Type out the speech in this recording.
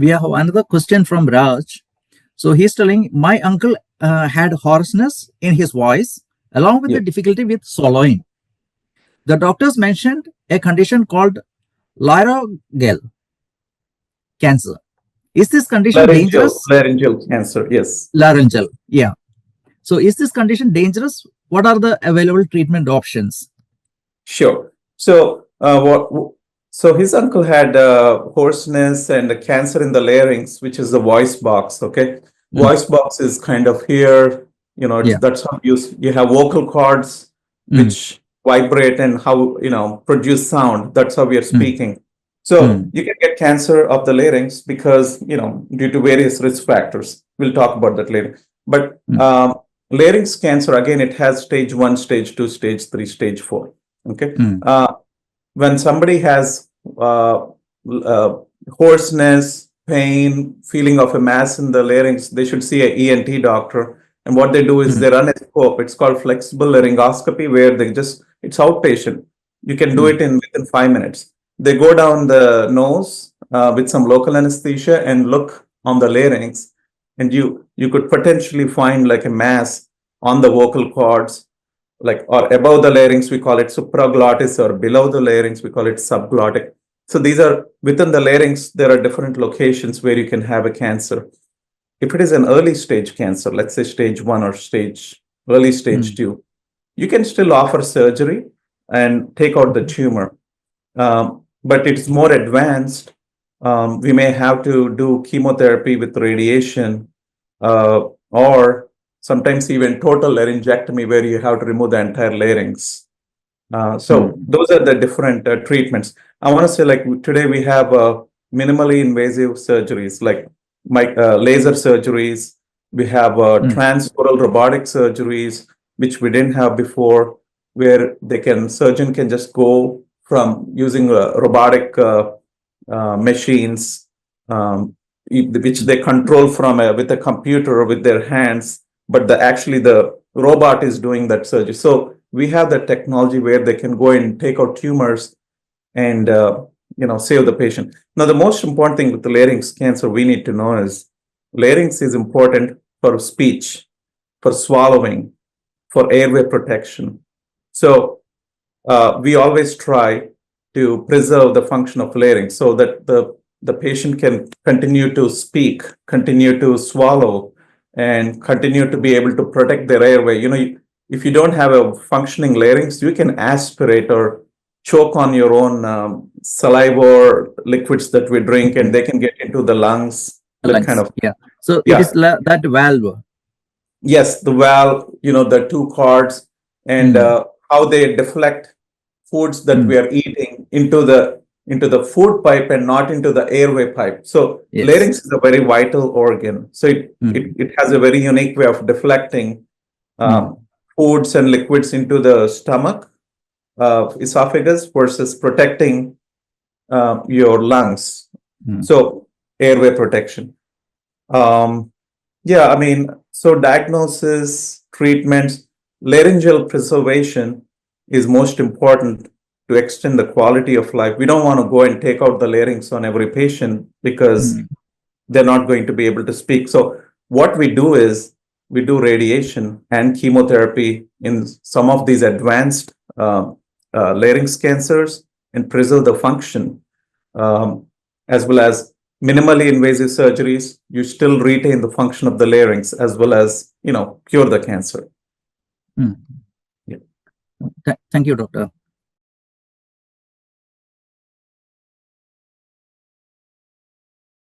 we have another question from Raj. So he's telling, my uncle had hoarseness in his voice, along with the difficulty with swallowing. The doctors mentioned a condition called Laryngeal cancer. Is this condition dangerous? Laryngeal cancer, yes. Laryngeal, yeah. So is this condition dangerous? What are the available treatment options? Sure. So so his uncle had hoarseness and a cancer in the larynx, which is the voice box. Okay, voice box is kind of here. That's how you have vocal cords which vibrate and how produce sound. That's how we are speaking. So you can get cancer of the larynx because due to various risk factors. We'll talk about that later. But larynx cancer, again, it has stage 1, stage 2, stage 3, stage 4. Okay. When somebody has hoarseness, pain, feeling of a mass in the larynx, they should see an ENT doctor. And what they do is they run a scope. It's called flexible laryngoscopy, where it's outpatient. You can do it within 5 minutes. They go down the nose with some local anesthesia and look on the larynx, and you could potentially find like a mass on the vocal cords, or above the larynx, we call it supraglottis, or below the larynx, we call it subglottic. So these are within the larynx, there are different locations where you can have a cancer. If it is an early stage cancer, let's say stage 1 or early stage 2, you can still offer surgery and take out the tumor. But it's more advanced. We may have to do chemotherapy with radiation, or sometimes even total laryngectomy, where you have to remove the entire larynx. So those are the different treatments. I want to say, today we have minimally invasive surgeries, like laser surgeries. We have transoral robotic surgeries, which we didn't have before, where surgeon can just go from using robotic machines, which they control with a computer or with their hands, but actually the robot is doing that surgery. So we have the technology where they can go and take out tumors and save the patient. Now, the most important thing with the larynx cancer we need to know is larynx is important for speech, for swallowing, for airway protection. So we always try to preserve the function of larynx so that the patient can continue to speak, continue to swallow, and continue to be able to protect their airway. If you don't have a functioning larynx, you can aspirate or choke on your own saliva or liquids that we drink, and they can get into the lungs. So it is that valve. Yes, the valve, the two cords, and how they deflect foods that we are eating into the food pipe and not into the airway pipe. So larynx is a very vital organ. So it has a very unique way of deflecting foods and liquids into the stomach, esophagus, versus protecting your lungs. So airway protection. So diagnosis, treatments, laryngeal preservation is most important to extend the quality of life. We don't want to go and take out the larynx on every patient because they're not going to be able to speak. So what we do is we do radiation and chemotherapy in some of these advanced larynx cancers and preserve the function, as well as minimally invasive surgeries. You still retain the function of the larynx as well as, cure the cancer. Thank you, doctor.